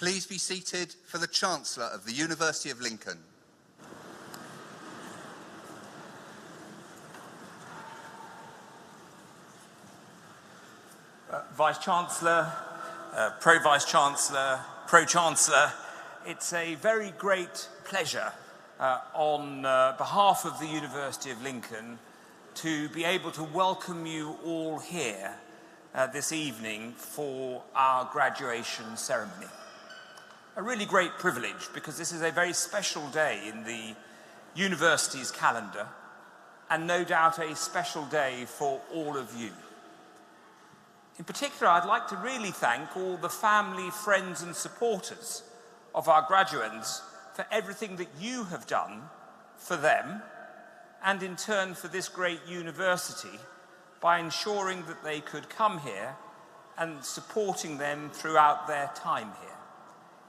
Please be seated for the Chancellor of the University of Lincoln. Vice-Chancellor, Pro-Vice-Chancellor, Pro-Chancellor, it's a very great pleasure on behalf of the University of Lincoln to be able to welcome you all here this evening for our graduation ceremony. A really great privilege because this is a very special day in the university's calendar and no doubt a special day for all of you. In particular, I'd like to really thank all the family, friends and supporters of our graduates for everything that you have done for them and in turn for this great university by ensuring that they could come here and supporting them throughout their time here.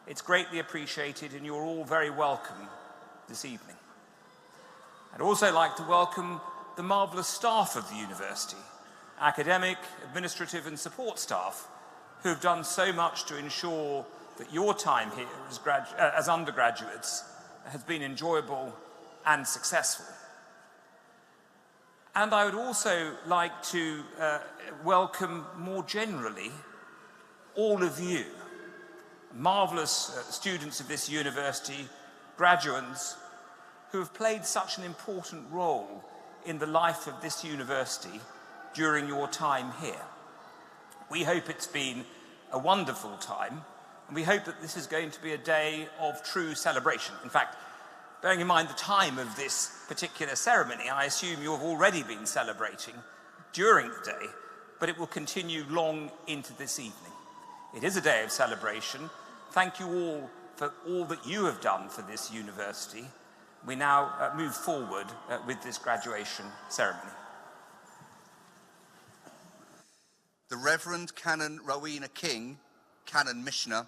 It's greatly appreciated and you're all very welcome this evening. I'd also like to welcome the marvellous staff of the university, academic, administrative and support staff who have done so much to ensure that your time here as undergraduates has been enjoyable and successful. And I would also like to welcome more generally all of you, marvellous students of this university, graduates, who have played such an important role in the life of this university during your time here. We hope it's been a wonderful time, and we hope that this is going to be a day of true celebration. In fact, bearing in mind the time of this particular ceremony, I assume you have already been celebrating during the day, but it will continue long into this evening. It is a day of celebration. Thank you all for all that you have done for this university. We now move forward with this graduation ceremony. The Reverend Canon Rowena King, Canon Missioner,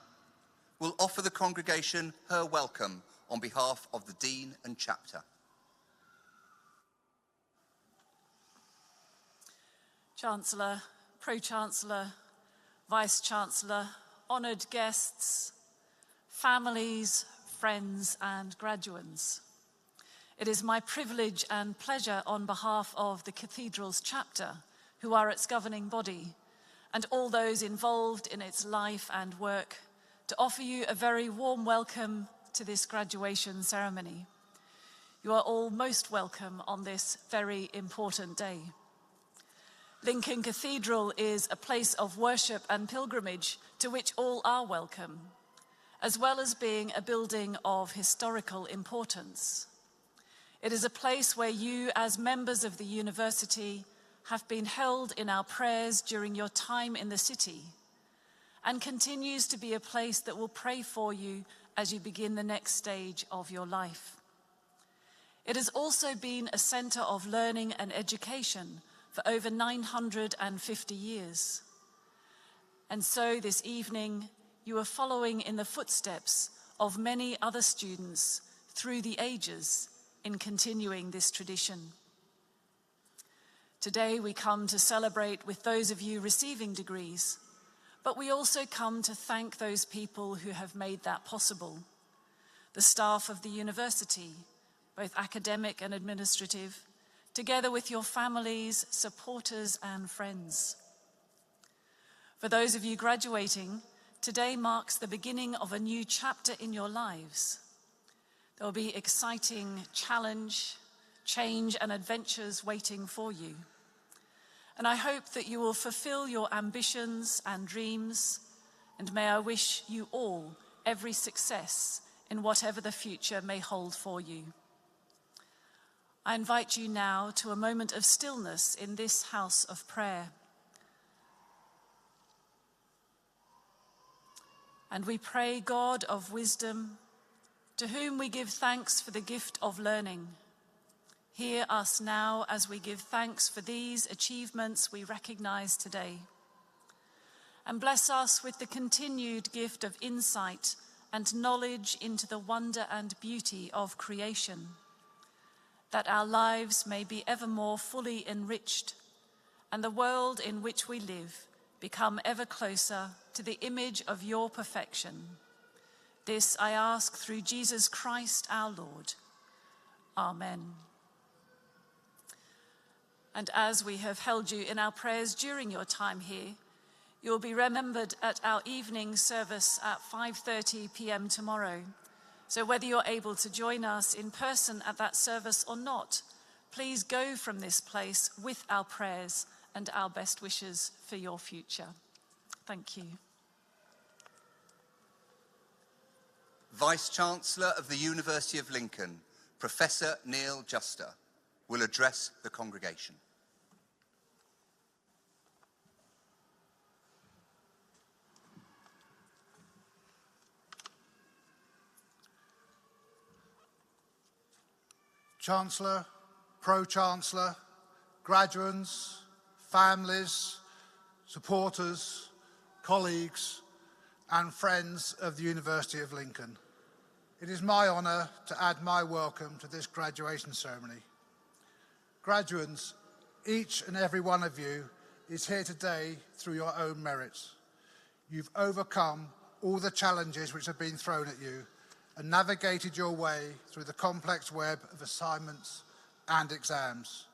will offer the congregation her welcome on behalf of the Dean and Chapter. Chancellor, Pro-Chancellor, Vice-Chancellor, honoured guests, families, friends and graduands. It is my privilege and pleasure on behalf of the Cathedral's chapter, who are its governing body, and all those involved in its life and work, to offer you a very warm welcome to this graduation ceremony. You are all most welcome on this very important day. Lincoln Cathedral is a place of worship and pilgrimage to which all are welcome, as well as being a building of historical importance. It is a place where you, as members of the university, have been held in our prayers during your time in the city, and continues to be a place that will pray for you as you begin the next stage of your life. It has also been a centre of learning and education for over 950 years. And so this evening, you are following in the footsteps of many other students through the ages in continuing this tradition. Today we come to celebrate with those of you receiving degrees, but we also come to thank those people who have made that possible. The staff of the university, both academic and administrative, together with your families, supporters and friends. For those of you graduating, today marks the beginning of a new chapter in your lives. There will be exciting challenge, change and adventures waiting for you. And I hope that you will fulfill your ambitions and dreams, and may I wish you all every success in whatever the future may hold for you. I invite you now to a moment of stillness in this house of prayer. And we pray, God of wisdom, to whom we give thanks for the gift of learning. Hear us now as we give thanks for these achievements we recognize today. And bless us with the continued gift of insight and knowledge into the wonder and beauty of creation, that our lives may be ever more fully enriched and the world in which we live become ever closer to the image of your perfection. This I ask through Jesus Christ our Lord. Amen. And as we have held you in our prayers during your time here, you will be remembered at our evening service at 5:30 p.m. tomorrow. So whether you're able to join us in person at that service or not, please go from this place with our prayers and our best wishes for your future. Thank you. Vice-Chancellor of the University of Lincoln, Professor Neil Juster, will address the congregation. Chancellor, Pro-Chancellor, graduates, families, supporters, colleagues, and friends of the University of Lincoln. It is my honour to add my welcome to this graduation ceremony. Graduates, each and every one of you is here today through your own merits. You've overcome all the challenges which have been thrown at you and navigated your way through the complex web of assignments and exams.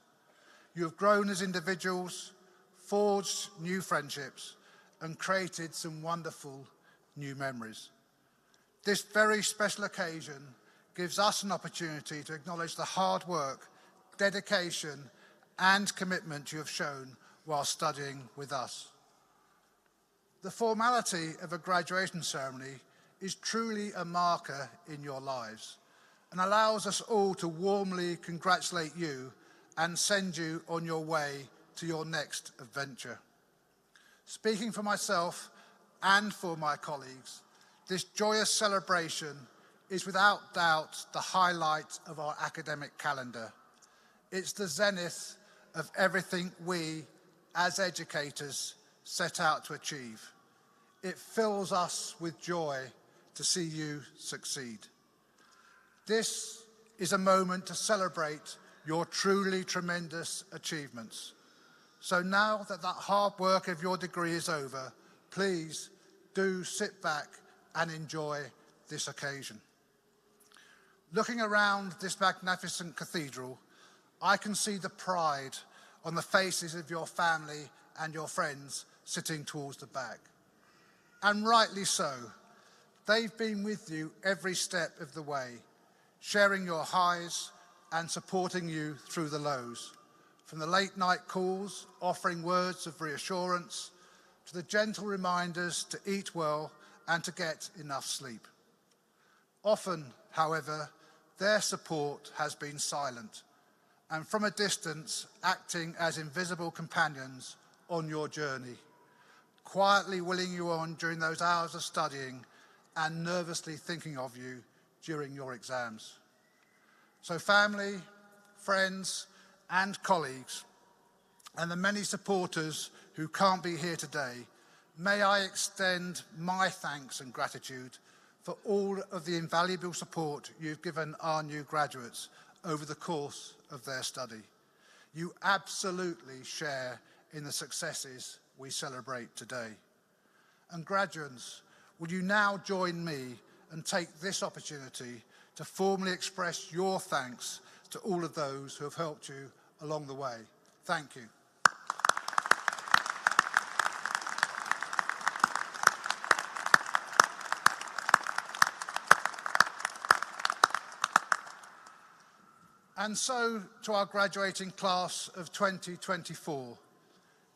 You have grown as individuals, forged new friendships, and created some wonderful new memories. This very special occasion gives us an opportunity to acknowledge the hard work, dedication, and commitment you have shown while studying with us. The formality of a graduation ceremony is truly a marker in your lives and allows us all to warmly congratulate you and send you on your way to your next adventure. Speaking for myself and for my colleagues, this joyous celebration is without doubt the highlight of our academic calendar. It's the zenith of everything we, as educators, set out to achieve. It fills us with joy to see you succeed. This is a moment to celebrate your truly tremendous achievements. So now that hard work of your degree is over, please do sit back and enjoy this occasion. Looking around this magnificent cathedral, I can see the pride on the faces of your family and your friends sitting towards the back. And rightly so. They've been with you every step of the way, sharing your highs and supporting you through the lows. From the late night calls, offering words of reassurance, to the gentle reminders to eat well and to get enough sleep. Often, however, their support has been silent, and from a distance acting as invisible companions on your journey, quietly willing you on during those hours of studying and nervously thinking of you during your exams. So family, friends, and colleagues, and the many supporters who can't be here today, may I extend my thanks and gratitude for all of the invaluable support you've given our new graduates over the course of their study. You absolutely share in the successes we celebrate today. And graduates, will you now join me and take this opportunity to formally express your thanks to all of those who have helped you along the way. Thank you. And so to our graduating class of 2024.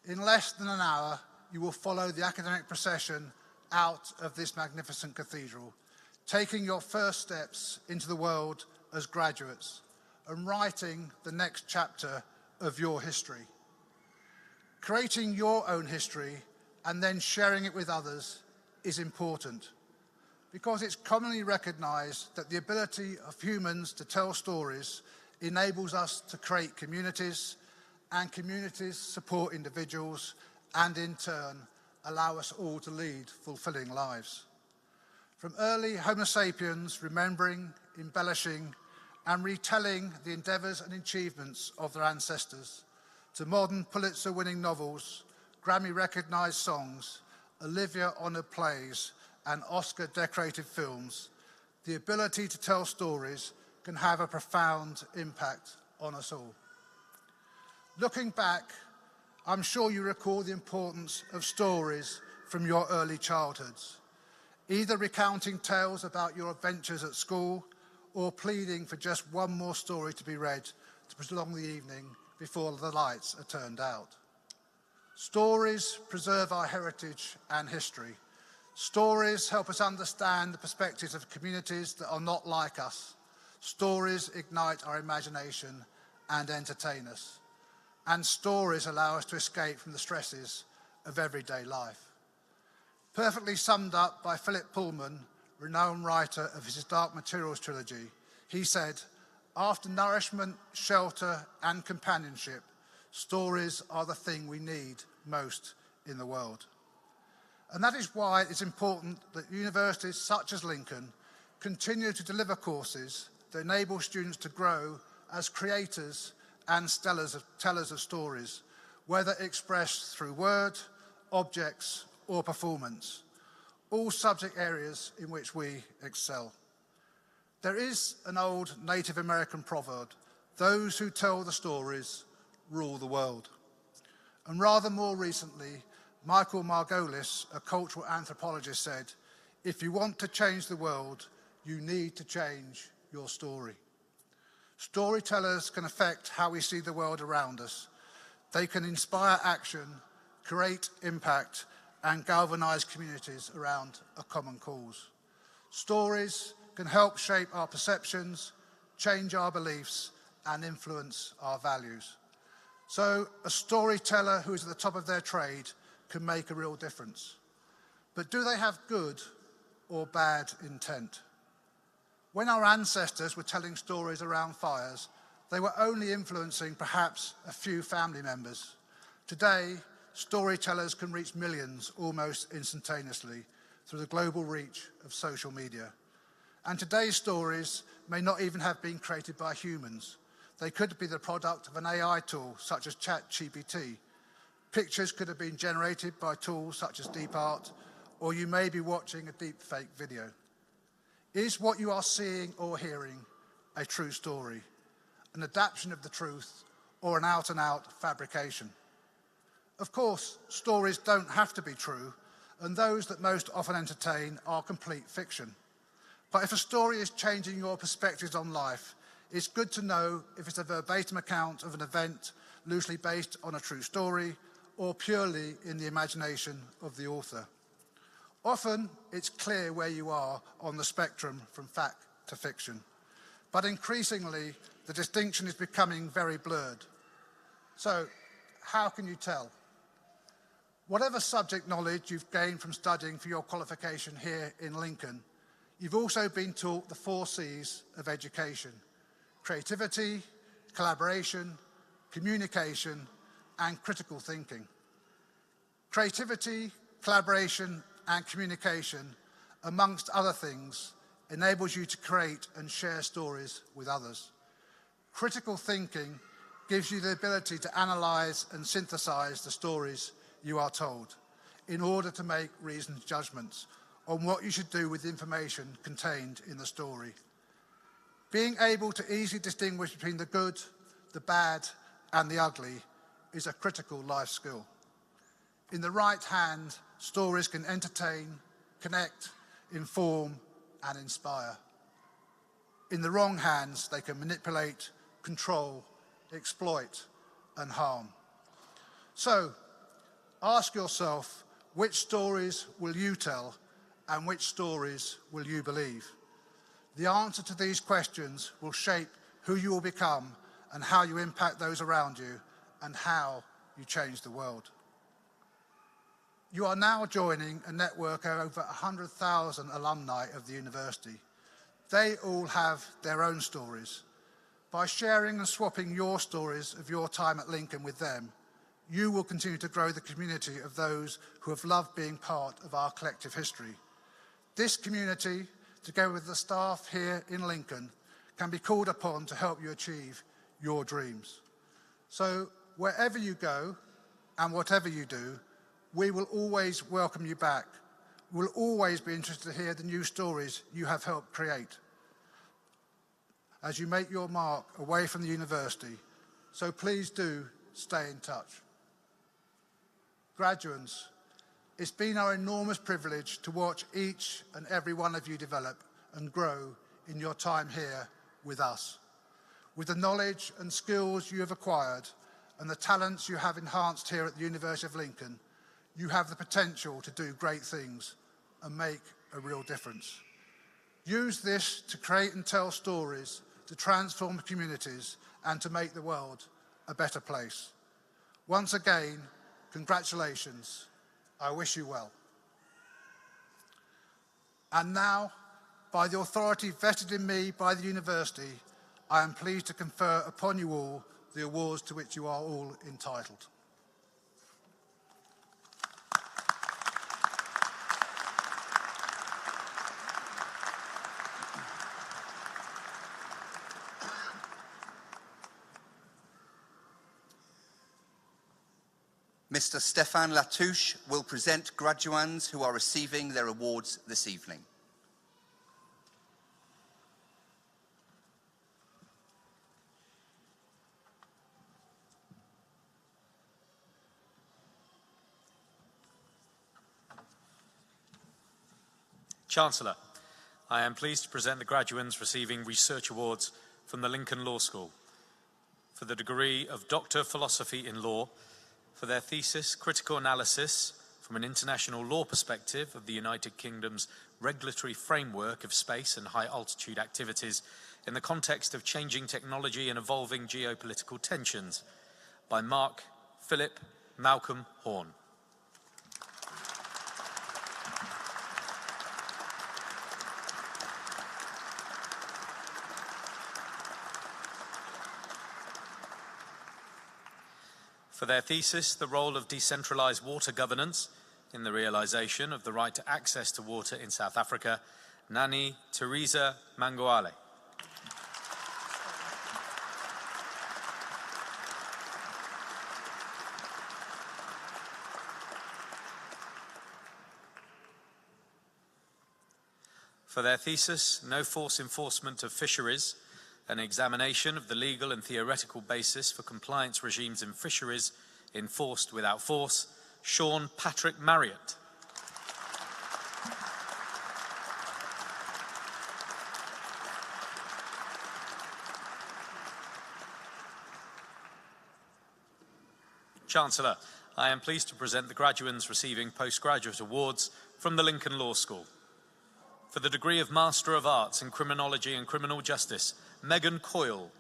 In less than an hour, you will follow the academic procession out of this magnificent cathedral, taking your first steps into the world as graduates and writing the next chapter of your history. Creating your own history and then sharing it with others is important because it's commonly recognized that the ability of humans to tell stories enables us to create communities, and communities support individuals and in turn allow us all to lead fulfilling lives. From early Homo sapiens remembering, embellishing and retelling the endeavours and achievements of their ancestors, to modern Pulitzer-winning novels, Grammy-recognised songs, Olivia-honoured plays and Oscar-decorated films, the ability to tell stories can have a profound impact on us all. Looking back, I'm sure you recall the importance of stories from your early childhoods, either recounting tales about your adventures at school or pleading for just one more story to be read to prolong the evening before the lights are turned out. Stories preserve our heritage and history. Stories help us understand the perspectives of communities that are not like us. Stories ignite our imagination and entertain us. And stories allow us to escape from the stresses of everyday life. Perfectly summed up by Philip Pullman, renowned writer of his Dark Materials trilogy, he said, "After nourishment, shelter, and companionship, stories are the thing we need most in the world." And that is why it's important that universities such as Lincoln continue to deliver courses that enable students to grow as creators and tellers of stories, whether expressed through word, objects, or performance, all subject areas in which we excel. There is an old Native American proverb, "Those who tell the stories rule the world." And rather more recently, Michael Margolis, a cultural anthropologist, said, "If you want to change the world, you need to change your story." Storytellers can affect how we see the world around us. They can inspire action, create impact, and galvanize communities around a common cause. Stories can help shape our perceptions, change our beliefs, and influence our values. So a storyteller who is at the top of their trade can make a real difference. But do they have good or bad intent? When our ancestors were telling stories around fires, they were only influencing perhaps a few family members. Today, storytellers can reach millions almost instantaneously through the global reach of social media. And today's stories may not even have been created by humans. They could be the product of an AI tool such as ChatGPT. Pictures could have been generated by tools such as DeepArt, or you may be watching a deepfake video. Is what you are seeing or hearing a true story, an adaptation of the truth, or an out-and-out fabrication? Of course, stories don't have to be true, and those that most often entertain are complete fiction. But if a story is changing your perspectives on life, it's good to know if it's a verbatim account of an event loosely based on a true story or purely in the imagination of the author. Often, it's clear where you are on the spectrum from fact to fiction. But increasingly, the distinction is becoming very blurred. So, how can you tell? Whatever subject knowledge you've gained from studying for your qualification here in Lincoln, you've also been taught the 4 C's of education: creativity, collaboration, communication, and critical thinking. Creativity, collaboration, and communication, amongst other things, enables you to create and share stories with others. Critical thinking gives you the ability to analyze and synthesize the stories you are told in order to make reasoned judgments on what you should do with the information contained in the story. Being able to easily distinguish between the good, the bad, and the ugly is a critical life skill. In the right hand, stories can entertain, connect, inform, and inspire. In the wrong hands, they can manipulate, control, exploit, and harm. So, ask yourself, which stories will you tell, and which stories will you believe? The answer to these questions will shape who you will become and how you impact those around you and how you change the world. You are now joining a network of over 100,000 alumni of the university. They all have their own stories. By sharing and swapping your stories of your time at Lincoln with them, you will continue to grow the community of those who have loved being part of our collective history. This community, together with the staff here in Lincoln, can be called upon to help you achieve your dreams. So wherever you go and whatever you do, we will always welcome you back We'll always be interested to hear the new stories you have helped create as you make your mark away from the university, so please do stay in touch. Graduates, it's been our enormous privilege to watch each and every one of you develop and grow in your time here with us. With the knowledge and skills you have acquired and the talents you have enhanced here at the University of Lincoln, you have the potential to do great things and make a real difference. Use this to create and tell stories, to transform communities, and to make the world a better place. Once again, congratulations. I wish you well. And now, by the authority vested in me by the university, I am pleased to confer upon you all the awards to which you are all entitled. Mr. Stéphane Latouche will present graduands who are receiving their awards this evening. Chancellor, I am pleased to present the graduands receiving research awards from the Lincoln Law School for the degree of Doctor of Philosophy in Law, for their thesis, Critical Analysis from an International Law Perspective of the United Kingdom's Regulatory Framework of Space and High-Altitude Activities in the Context of Changing Technology and Evolving Geopolitical Tensions, by Mark Philip Malcolm Horn. For their thesis, The Role of Decentralized Water Governance in the Realization of the Right to Access to Water in South Africa, Nani Teresa Mangoale. For their thesis, No Force Enforcement of Fisheries, an examination of the legal and theoretical basis for compliance regimes in fisheries enforced without force, Sean Patrick Marriott. Chancellor, I am pleased to present the graduands receiving postgraduate awards from the Lincoln Law School. For the degree of Master of Arts in Criminology and Criminal Justice, Megan Coyle.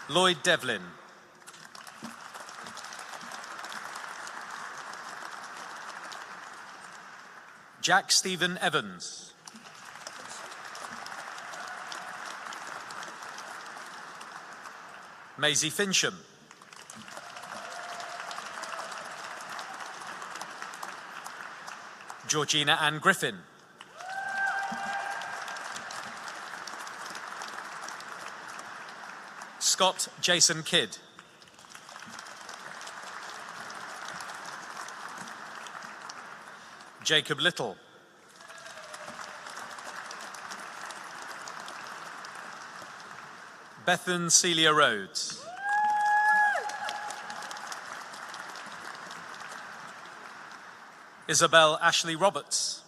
Lloyd Devlin. Jack Stephen Evans. Maisie Fincham. Georgina Ann Griffin. Scott Jason Kidd. Jacob Little. Bethan Celia Rhodes. Isabel Ashley Roberts.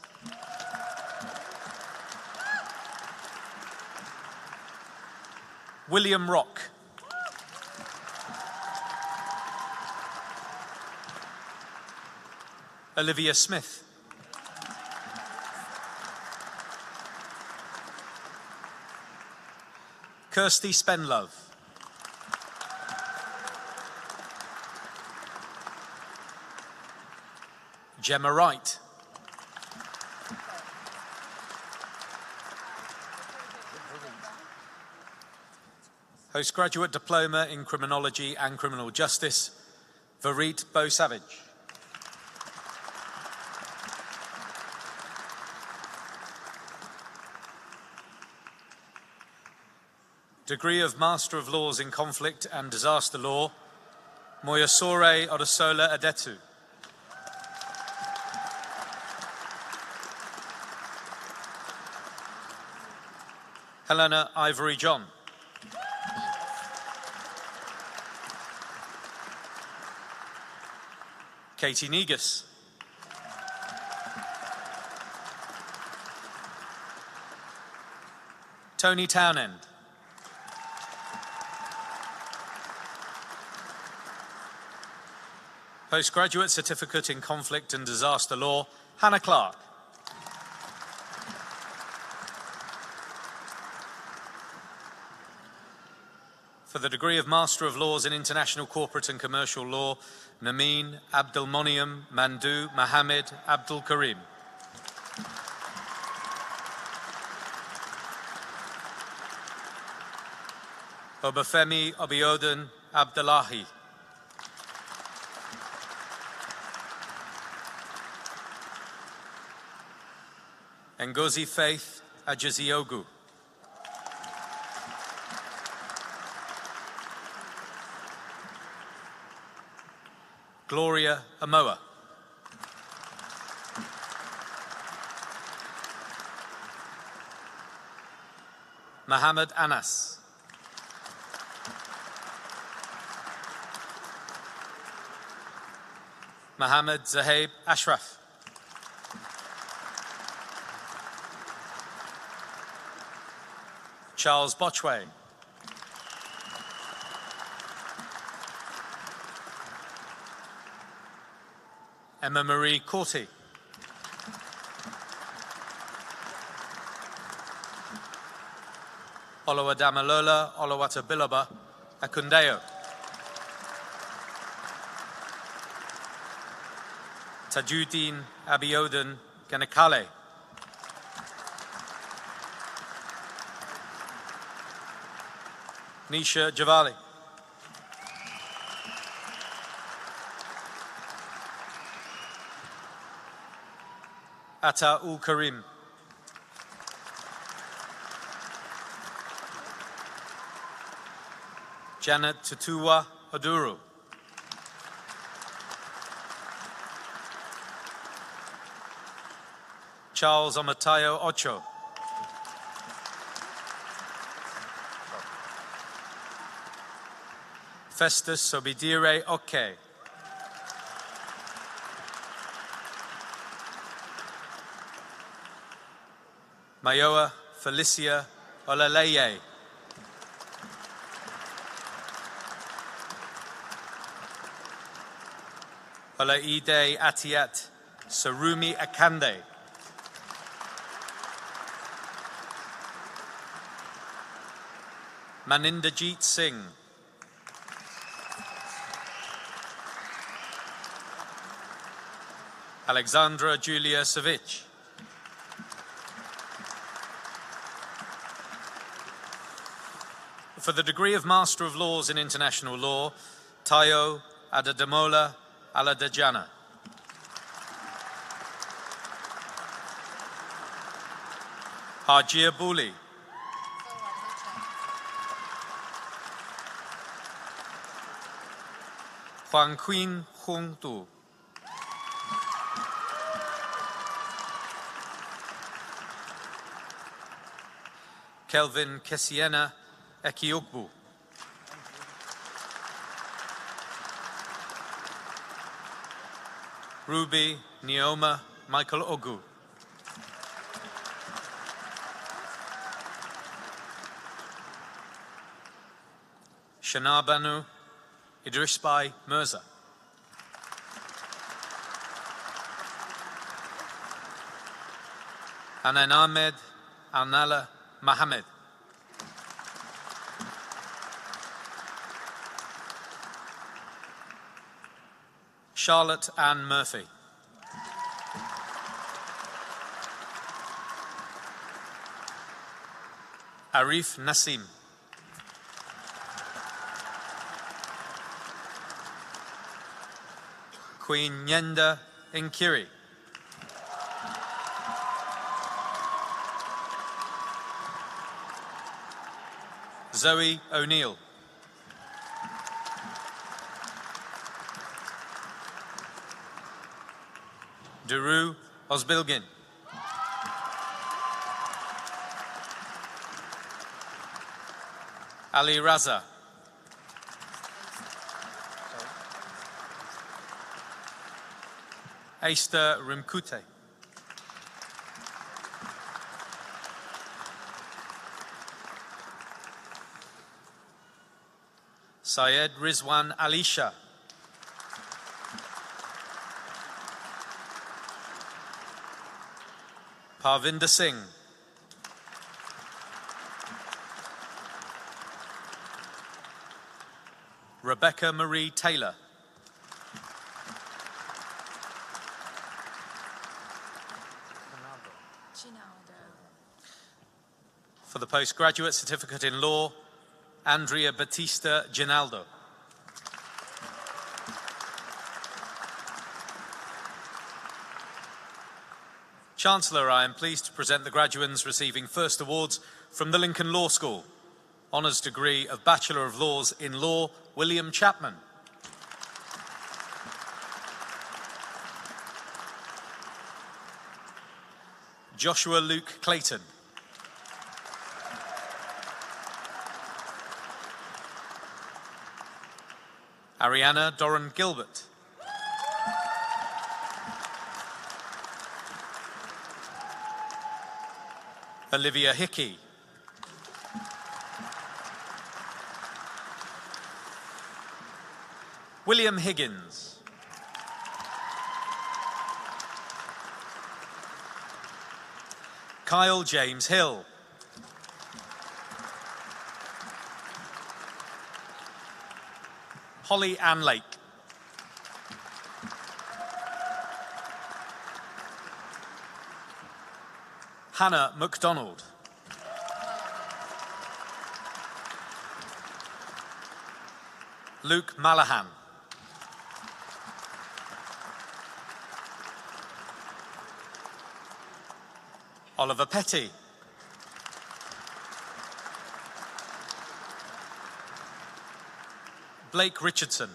William Rock. Olivia Smith. Kirsty Spenlove. Gemma Wright. Postgraduate Diploma in Criminology and Criminal Justice, Vareet Bo-Savage. Degree of Master of Laws in Conflict and Disaster Law, Moyosore Odusola Adetu. Helena Ivory John. Katie Negus. Tony Townend. Postgraduate Certificate in Conflict and Disaster Law, Hannah Clark. For the degree of Master of Laws in International Corporate and Commercial Law, Nameen Abdelmonium Mandu Mohammed Abdul Karim. Obafemi Obiodun Abdullahi. Ngozi Faith Ajaziogu. Gloria Amoa. Mohammed Anas. Mohammed Zaheb Ashraf. Charles Botchway. Emma Marie Corti. Oluwadamalola Oluwatobiloba Akundeo. Tajuddin Abiodun Ganakale. Nisha Javali. Atta Ul Karim. Janet Tutua Oduru. Charles Omatayo Ocho. Festus Sobidire Oke. Mayoa Felicia Olaleye. Olaide Atiat Sarumi Akande. Maninderjeet Singh. Alexandra Julia Savic. For the degree of Master of Laws in International Law, Tayo Adadamola Aladajana. Hajia Buli. Huang Queen Hung Tu. Kelvin Kesiena Ekiokbu. Ruby Neoma Michael Ogu. Shana Banu Idrisbai Mirza. Anan Ahmed Arnala Mohammed. Charlotte Ann Murphy. Arif Nassim. Queen Nyenda Nkiri. Zoe O'Neill. Duru Osbilgin. Ali Raza. Aista Rimkute. Syed Rizwan Alisha. Parvinder Singh. Rebecca Marie Taylor. For the postgraduate certificate in law, Andrea Batista Ginaldo. Chancellor, I am pleased to present the graduands receiving first awards from the Lincoln Law School. Honours degree of Bachelor of Laws in Law, William Chapman. Joshua Luke Clayton. Ariana Doran Gilbert. Olivia Hickey. William Higgins. Kyle James Hill. Holly Ann Lake. Hannah MacDonald. Luke Malahan. Oliver Petty. Blake Richardson.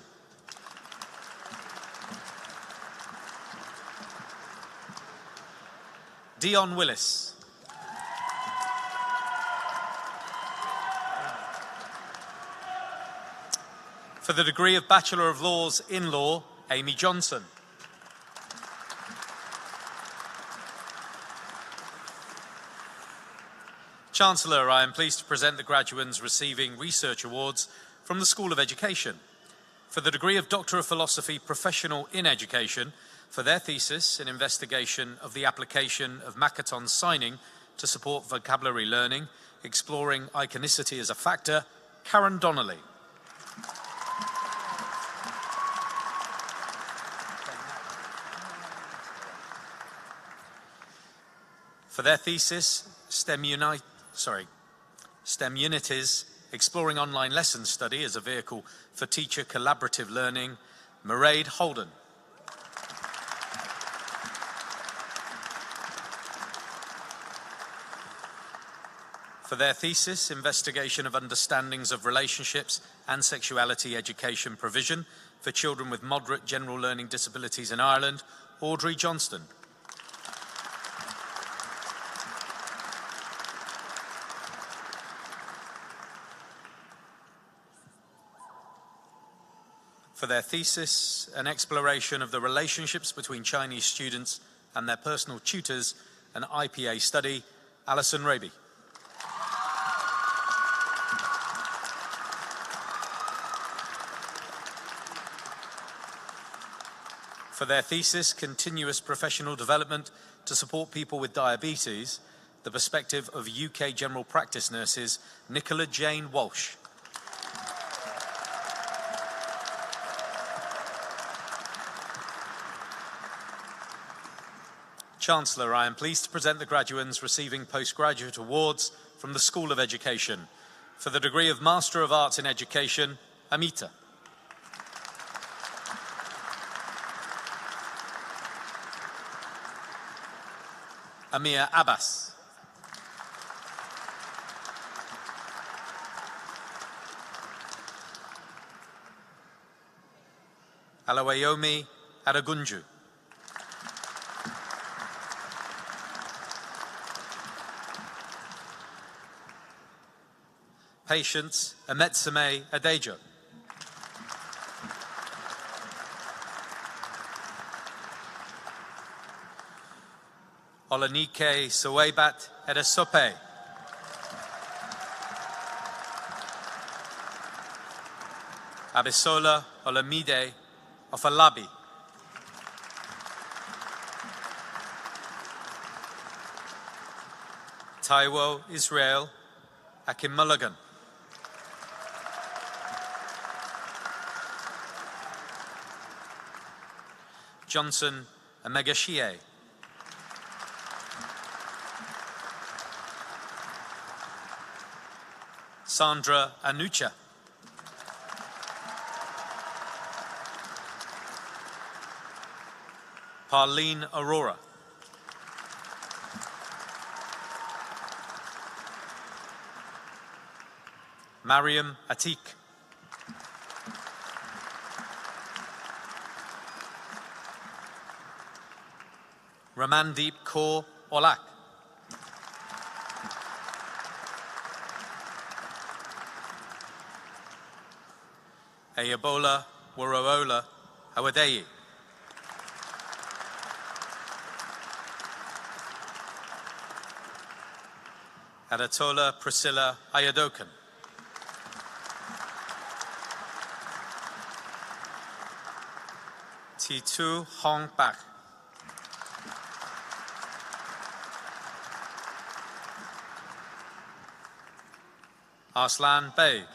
Dion Willis. For the degree of Bachelor of Laws in Law, Amy Johnson. Chancellor, I am pleased to present the graduands receiving research awards from the School of Education. For the degree of Doctor of Philosophy Professional in Education, for their thesis, an investigation of the application of Makaton signing to support vocabulary learning, exploring iconicity as a factor, Karen Donnelly. For their thesis, STEM Unities, exploring online lesson study as a vehicle for teacher collaborative learning, Mairead Holden. For their thesis, investigation of understandings of relationships and sexuality education provision for children with moderate general learning disabilities in Ireland, Audrey Johnston. For their thesis, an exploration of the relationships between Chinese students and their personal tutors, an IPA study, Alison Raby. For their thesis, continuous professional development to support people with diabetes, the perspective of UK general practice nurses, Nicola Jane Walsh. Chancellor, I am pleased to present the graduands receiving postgraduate awards from the School of Education. For the degree of Master of Arts in Education, Amita. Amir Abbas. Alawayomi Adegunju. Patience Emetsime Adejo. Olanike Soebat Edesope. Abisola Olamide Ofalabi. Taiwo Israel Akinmulligan. Johnson Amegashie. Sandra Anucha. Parleen Aurora. Mariam Atik. Ramandeep Kaur Olak. Ayabola Waroola Awadeyi. Adatola Priscilla Ayadokan. Titu Hong Bak. Arslan Beg.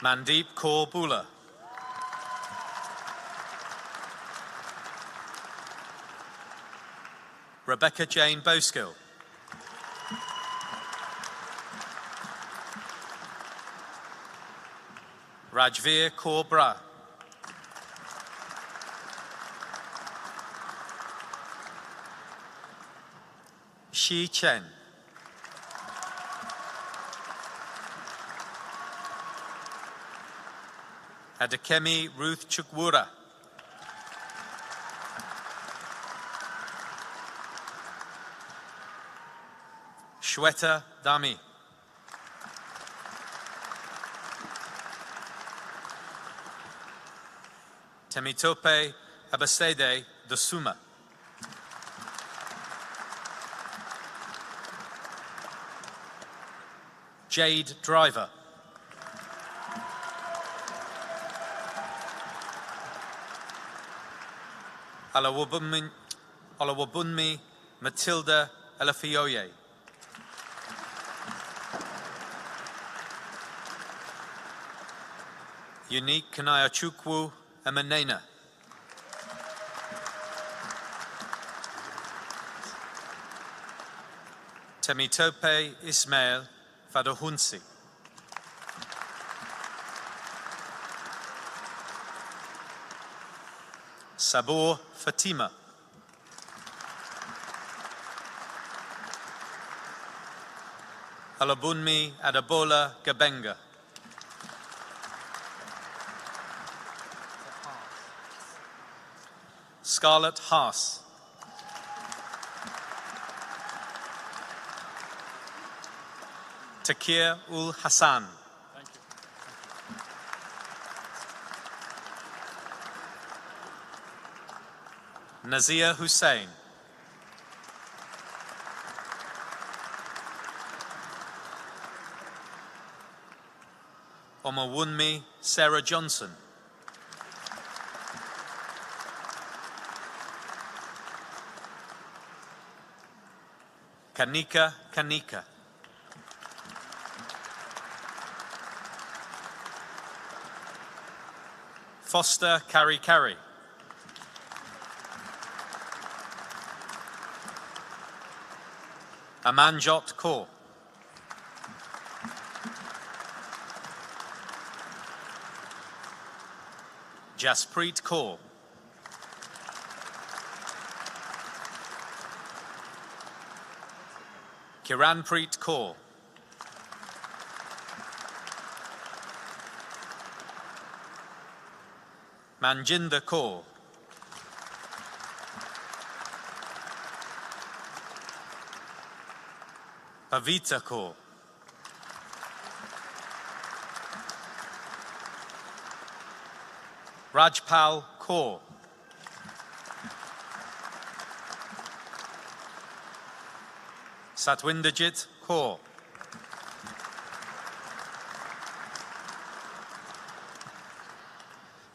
Mandeep Kaur Bula. Rebecca Jane Boskill. Rajveer Kaur Bra. Shi Chen. Adekemi Ruth Chukwura. Shweta Dami. Temitope Abasede Dosuma. Jade Driver. Alawabunmi Matilda Elafioye. Unique Kanaya Chukwu Emanena. Temitope Ismail Fadohunsi. Sabur Fatima. Alabunmi Adabola Gabenga. Scarlett Haas. Takir Ul Hassan. Nazia Hussain. Omawunmi Sarah Johnson. Kanika Kanika. Foster Kari Kari. Amanjot Kaur. Jaspreet Kaur. Kiranpreet Kaur. Manjinder Kaur. Kavita Kaur. Rajpal Kaur. Satwinderjit Kaur.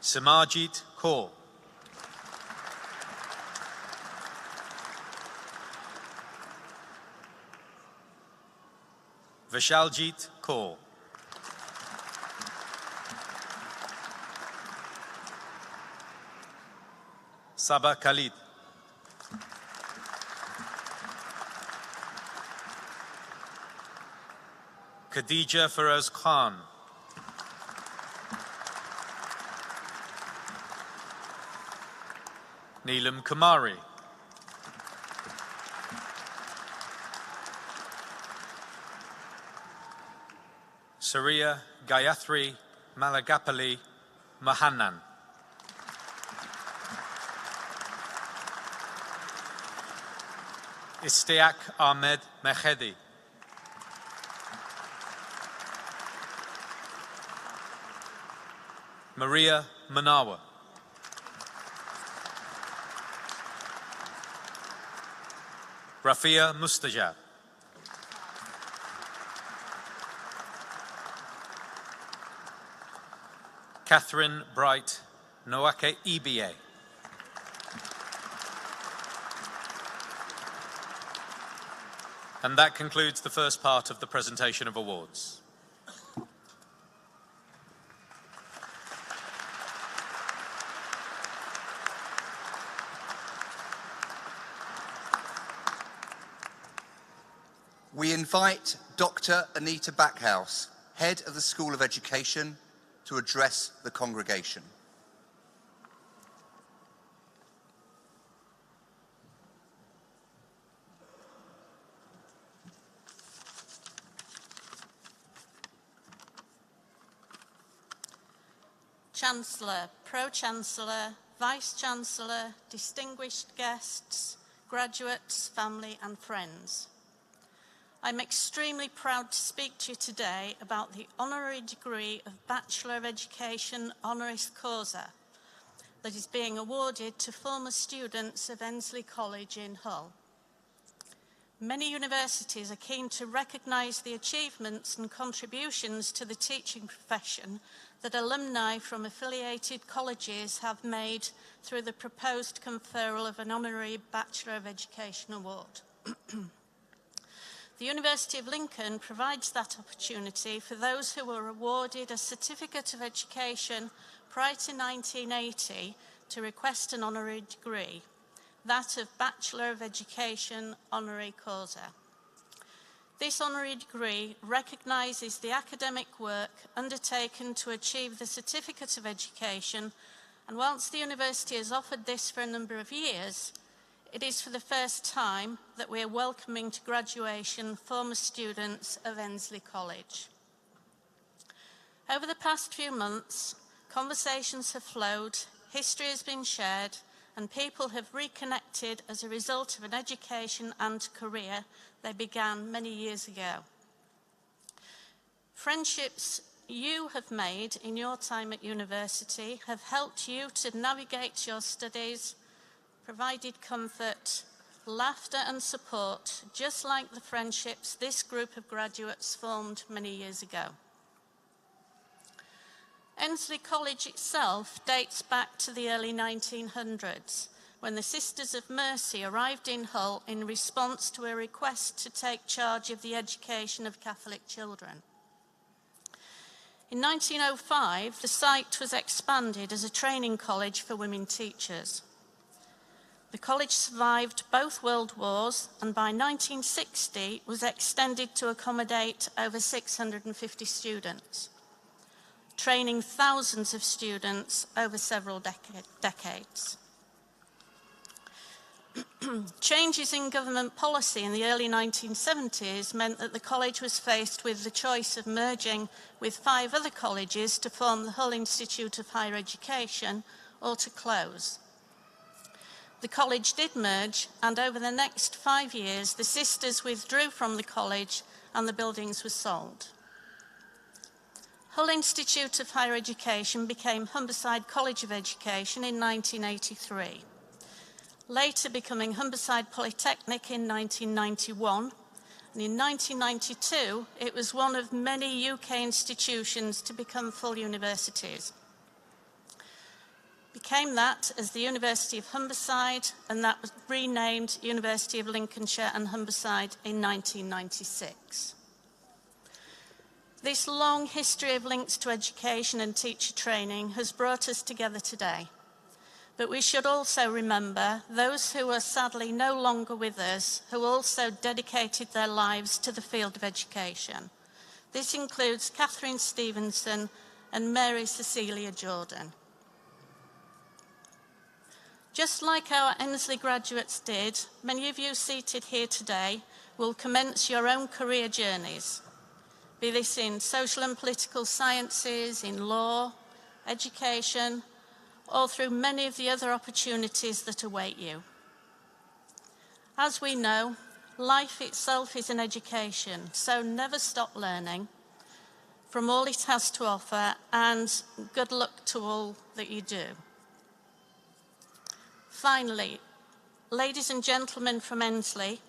Simarjit Kaur. Vishaljit Kaur. Saba Khalid. Khadija Feroz Khan. Neelam Kumari. Surya Gayathri Malagapalli Mahannan. Istiak Ahmed Mehedi. Maria Manawa. Rafia Mustajab. Catherine Bright Noake EBA. And that concludes the first part of the presentation of awards. We invite Dr. Anita Backhouse, Head of the School of Education, to address the congregation. Chancellor, Pro-Chancellor, Vice-Chancellor, distinguished guests, graduates, family and friends. I'm extremely proud to speak to you today about the honorary degree of Bachelor of Education honoris causa that is being awarded to former students of Ensley College in Hull. Many universities are keen to recognise the achievements and contributions to the teaching profession that alumni from affiliated colleges have made through the proposed conferral of an honorary Bachelor of Education award. The University of Lincoln provides that opportunity for those who were awarded a Certificate of Education prior to 1980 to request an honorary degree, that of Bachelor of Education honoris causa. This honorary degree recognises the academic work undertaken to achieve the Certificate of Education, and whilst the university has offered this for a number of years, it is for the first time that we are welcoming to graduation former students of Ensley College. Over the past few months, conversations have flowed, history has been shared, and people have reconnected as a result of an education and career they began many years ago. Friendships you have made in your time at university have helped you to navigate your studies, provided comfort, laughter and support, just like the friendships this group of graduates formed many years ago. Ensley College itself dates back to the early 1900s, when the Sisters of Mercy arrived in Hull in response to a request to take charge of the education of Catholic children. In 1905, the site was expanded as a training college for women teachers. The college survived both World Wars and by 1960 was extended to accommodate over 650 students, training thousands of students over several decades. Changes in government policy in the early 1970s meant that the college was faced with the choice of merging with 5 other colleges to form the Hull Institute of Higher Education or to close. The college did merge, and over the next 5 years, the sisters withdrew from the college and the buildings were sold. Hull Institute of Higher Education became Humberside College of Education in 1983, later becoming Humberside Polytechnic in 1991, and in 1992 it was one of many UK institutions to become full universities. Became that as the University of Humberside, and that was renamed University of Lincolnshire and Humberside in 1996. This long history of links to education and teacher training has brought us together today. But we should also remember those who are sadly no longer with us, who also dedicated their lives to the field of education. This includes Catherine Stevenson and Mary Cecilia Jordan. Just like our Ensley graduates did, many of you seated here today will commence your own career journeys, be this in social and political sciences, in law, education, or through many of the other opportunities that await you. As we know, life itself is an education, so never stop learning from all it has to offer, and good luck to all that you do. Finally, ladies and gentlemen from Ensley,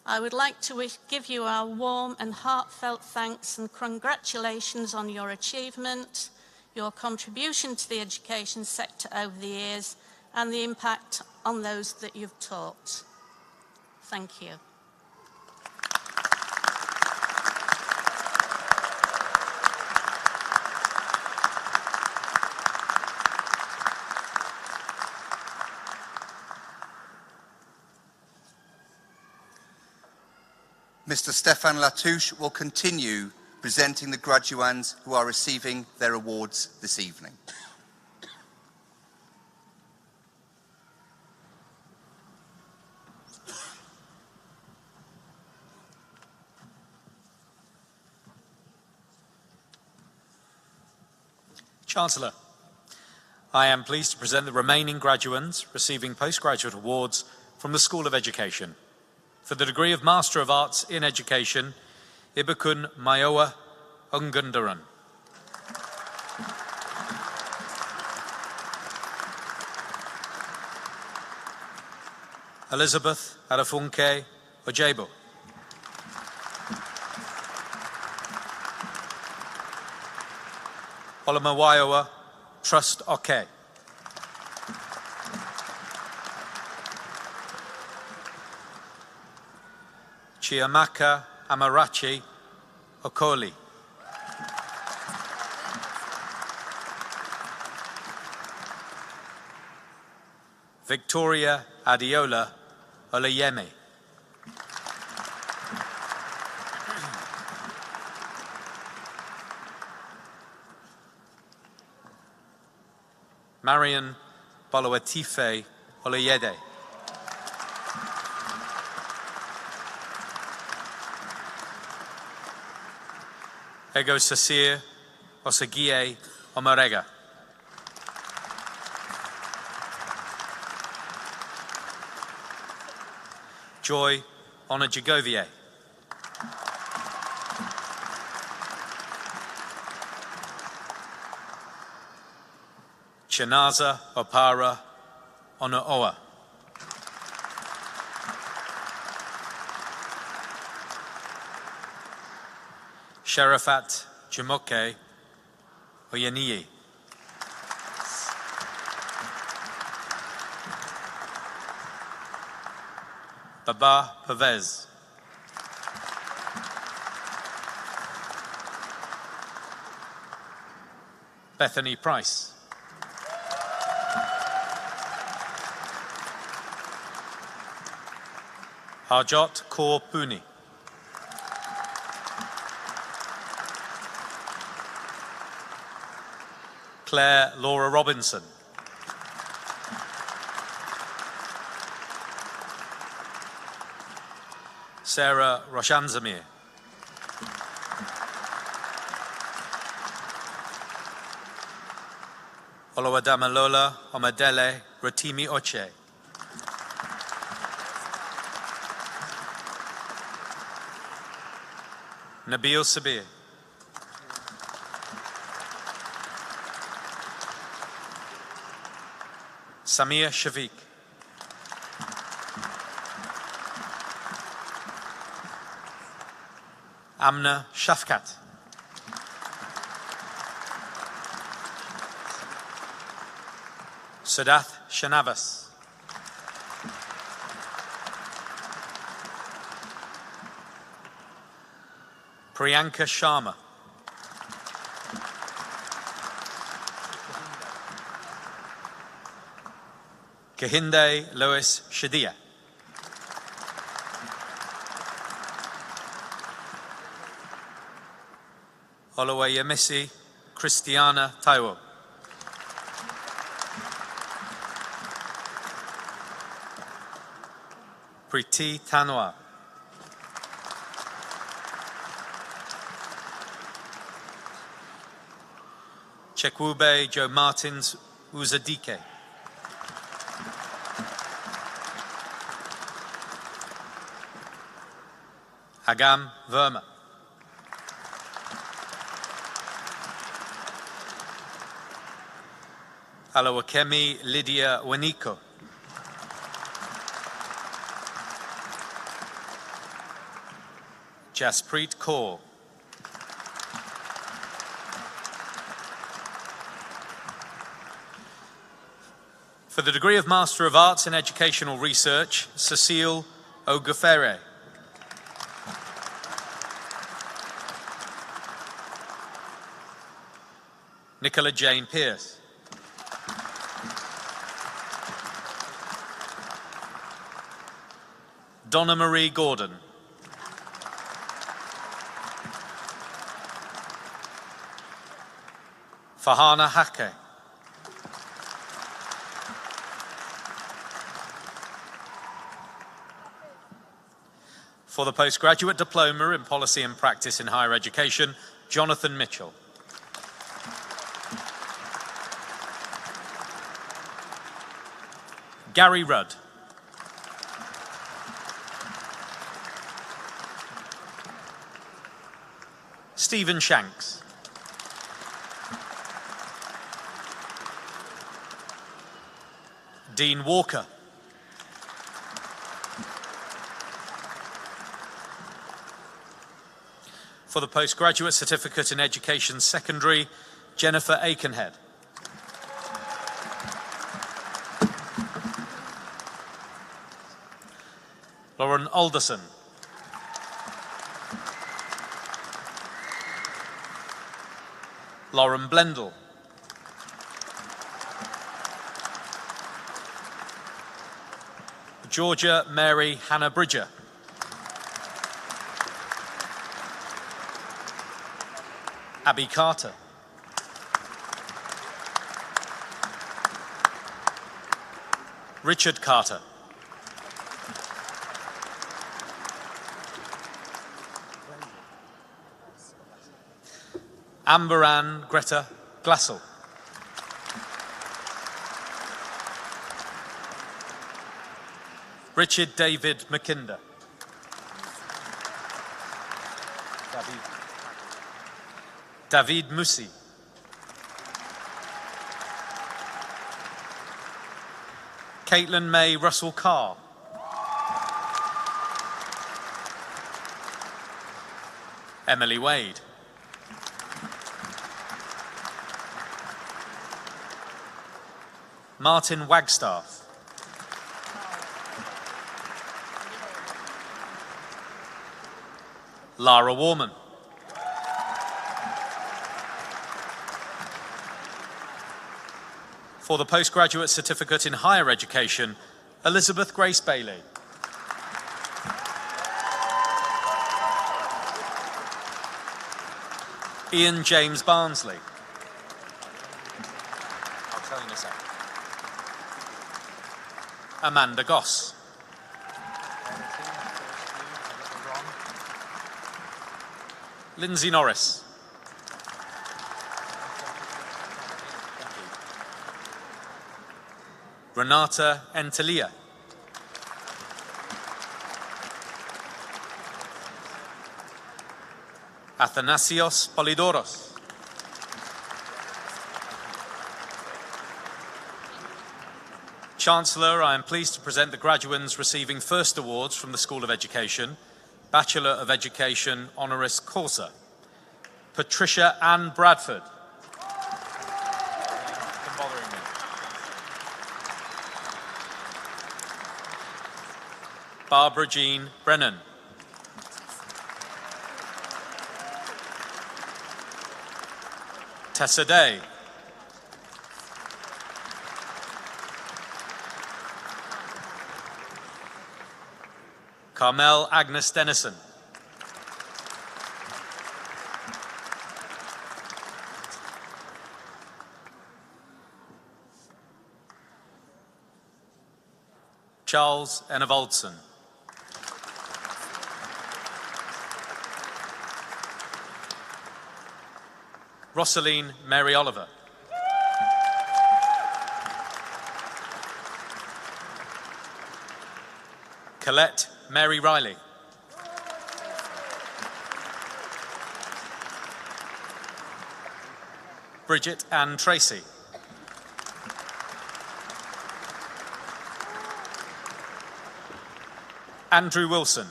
I would like to give you our warm and heartfelt thanks and congratulations on your achievement, your contribution to the education sector over the years, and the impact on those that you've taught. Thank you. Mr. Stéphane Latouche will continue presenting the graduands who are receiving their awards this evening. Chancellor, I am pleased to present the remaining graduands receiving postgraduate awards from the School of Education. For the degree of Master of Arts in Education, Ibukun Mayowa Ungundaran. Elizabeth Arafunke Ojebo. Olamawaiowa Trust Oke. Chiamaka Amarachi Okoli. Victoria Adiola Olayemi. Marion Boloatife Olayede. Ego Sasir Osagie Omarega. Joy Onajigovier. Chinaza Opara Onooa. Sharafat Jumoke Oyaniyi. Baba Pavez. Bethany Price. Harjot Kaur Puni. Claire Laura Robinson. Sarah Roshanzamir. Oluwadamalola Omadele Rotimi Oche. Nabil Sabir. Samir Shafiq. Amna Shafkat. Sadath Shanavas. Priyanka Sharma. Kahinde Lois Shadia. Olawayemisi Christiana Taiwo. Priti Tanwa. Chekwube Joe Martins Uzadike. Agam Verma. Alawakemi Lydia Waniko. Jaspreet Kaur. For the degree of Master of Arts in Educational Research, Cecile Ogufere. Nicola Jane Pierce. Donna Marie Gordon. Fahana Hake. For the postgraduate diploma in Policy and Practice in Higher Education, Jonathan Mitchell. Gary Rudd. Stephen Shanks. Dean Walker. For the Postgraduate Certificate in Education Secondary, Jennifer Aikenhead. Lauren Alderson. Lauren Blendell. Georgia Mary Hannah Bridger. Abby Carter. Richard Carter. Amber Ann Greta Glassell. Richard David McKinder. David Musi. Caitlin May Russell Carr. Emily Wade. Martin Wagstaff. Lara Warman. For the Postgraduate Certificate in Higher Education, Elizabeth Grace Bailey. Ian James Barnsley. I'll tell you in a second. Amanda Goss. Lindsay Norris. Renata Entelia. Athanasios Polidoros. Chancellor, I am pleased to present the graduands receiving first awards from the School of Education, Bachelor of Education honoris causa. Patricia Ann Bradford. Barbara Jean Brennan. Tessa Day. Carmel Agnes Dennison. Charles Enevoldson. Rosaline Mary Oliver. Colette Mary Riley. Bridget Ann Tracy. Andrew Wilson.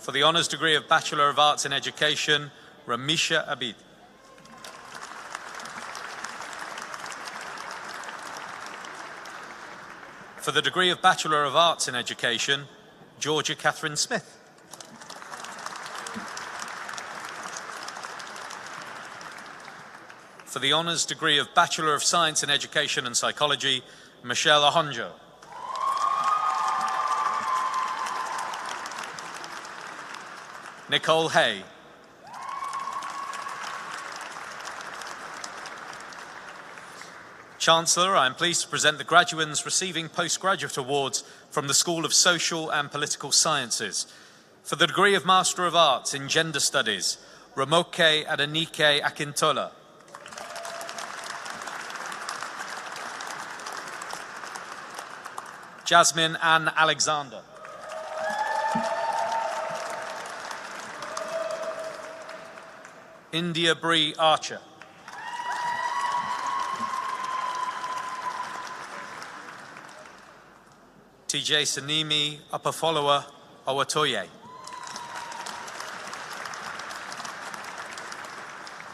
For the honours degree of Bachelor of Arts in Education, Ramisha Abid. For the degree of Bachelor of Arts in Education, Georgia Catherine Smith. For the honours degree of Bachelor of Science in Education and Psychology, Michelle Ahonjo. Nicole Hay. Chancellor, I am pleased to present the graduands receiving postgraduate awards from the School of Social and Political Sciences. For the degree of Master of Arts in Gender Studies, Ramoke Adenike Akintola. Jasmine Ann Alexander. India Bree Archer. TJ Sanimi Apafolowa Owatoye.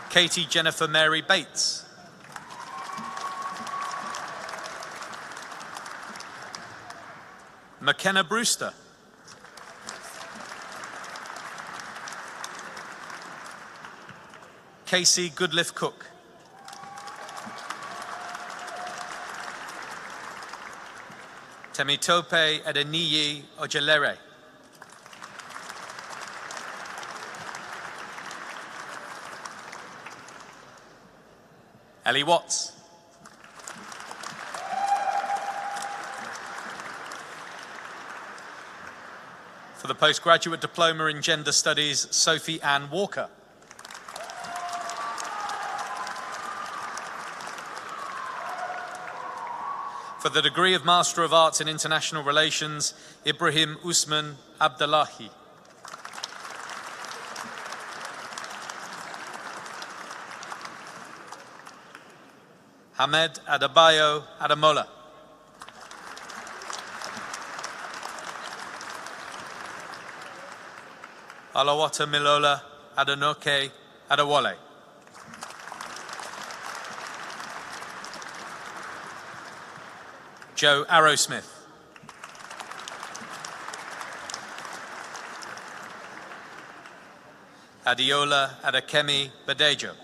Katie Jennifer Mary Bates. McKenna Brewster. Casey Goodliff Cook. Temitope Edeniyi Ojelere. Ellie Watts. For the postgraduate diploma in Gender Studies, Sophie Ann Walker. For the degree of Master of Arts in International Relations, Ibrahim Usman Abdullahi. Hamed Adebayo Ademola. Alawata Milola Adenoke Adewale. Joe Arrowsmith. Adiola Adekemi Badejo.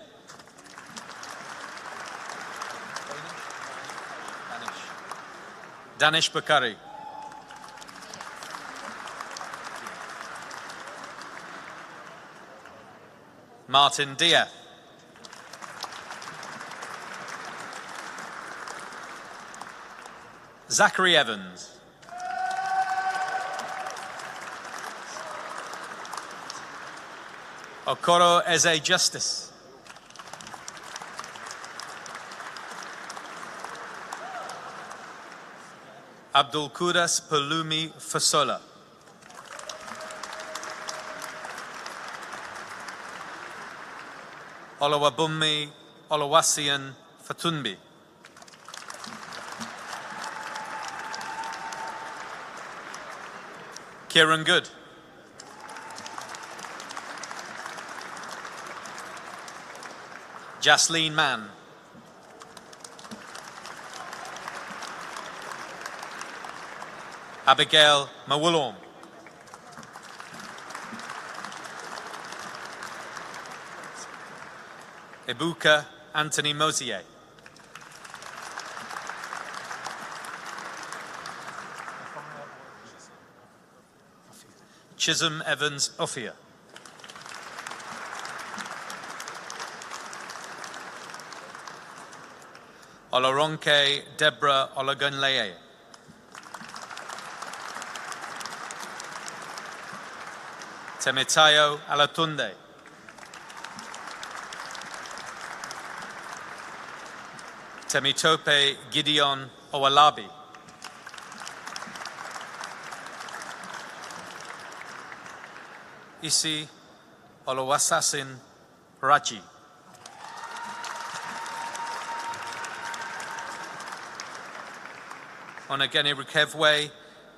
Danish Bakari. Martin Diaz. Zachary Evans. Okoro Eze Justice. Abdulkudas Pelumi Fasola. Olawabunmi Olawasian Fatunbi. Kieran Good. Jasleen Mann. Abigail Mawulom. Ibuka Anthony Mosier. Chisholm Evans Ophir. Oloronke Deborah Ologunleye. Temitayo Alatunde. Temitope Gideon Owalabi. Isi Olowasasin Raji. Onagene Rukevwe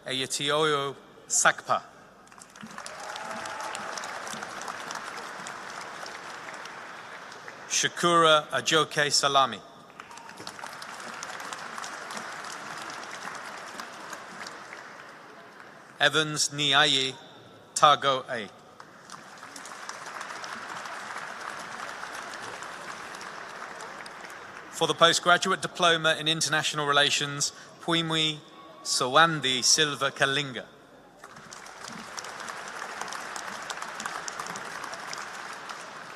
Eyetioyo Sakpa. Shakura Ajoke Salami. Evans Niayi Tago A. For the postgraduate diploma in international relations, Puimui Sowandi Silva Kalinga.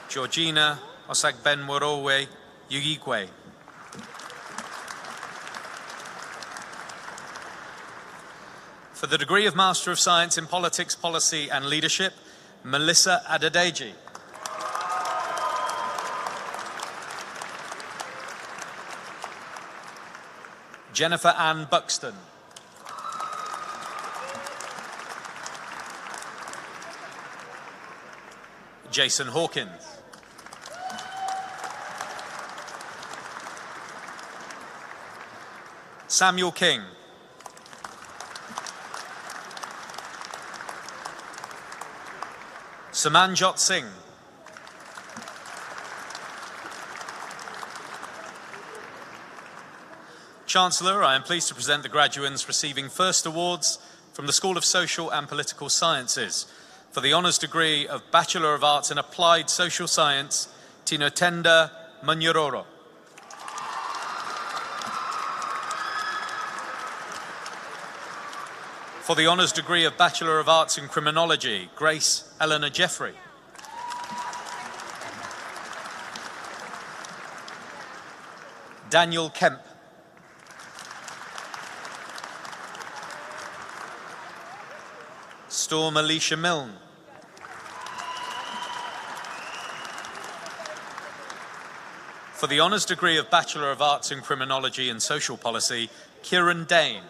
Georgina Osagbenworowe Yugikwe. For the degree of Master of Science in Politics, Policy and Leadership, Melissa Adedeji. Jennifer Ann Buxton. Jason Hawkins. Samuel King. Samanjot Singh. Chancellor, I am pleased to present the graduates receiving first awards from the School of Social and Political Sciences for the honours degree of Bachelor of Arts in Applied Social Science, Tinotenda Manyororo. For the honours degree of Bachelor of Arts in Criminology, Grace Eleanor Jeffrey. Daniel Kemp. Storm Alicia Milne. For the honours degree of Bachelor of Arts in Criminology and Social Policy, Kieran Dane.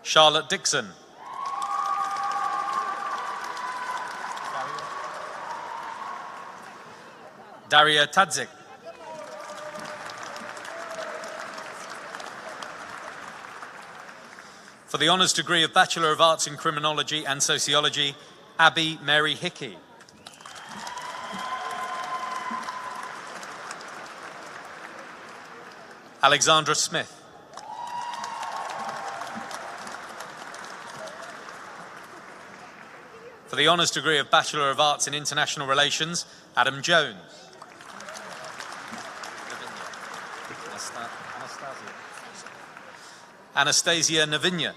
Charlotte Dixon. Daria Tadzik. For the honours degree of Bachelor of Arts in Criminology and Sociology, Abby Mary Hickey. Alexandra Smith. For the honours degree of Bachelor of Arts in International Relations, Adam Jones. Anastasia Navinya.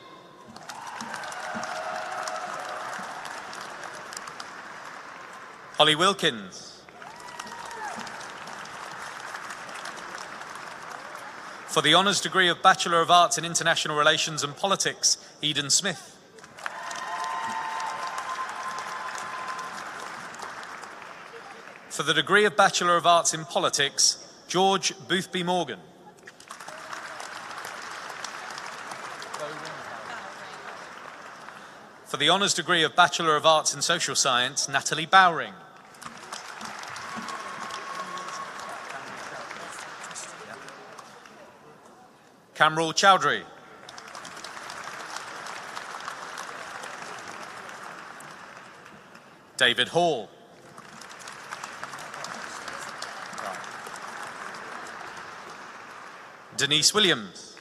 Holly Wilkins. For the honours degree of Bachelor of Arts in International Relations and Politics, Eden Smith. For the degree of Bachelor of Arts in Politics, George Boothby Morgan. For the honours degree of Bachelor of Arts in Social Science, Natalie Bowring. Kamral Chowdhury. David Hall. Denise Williams.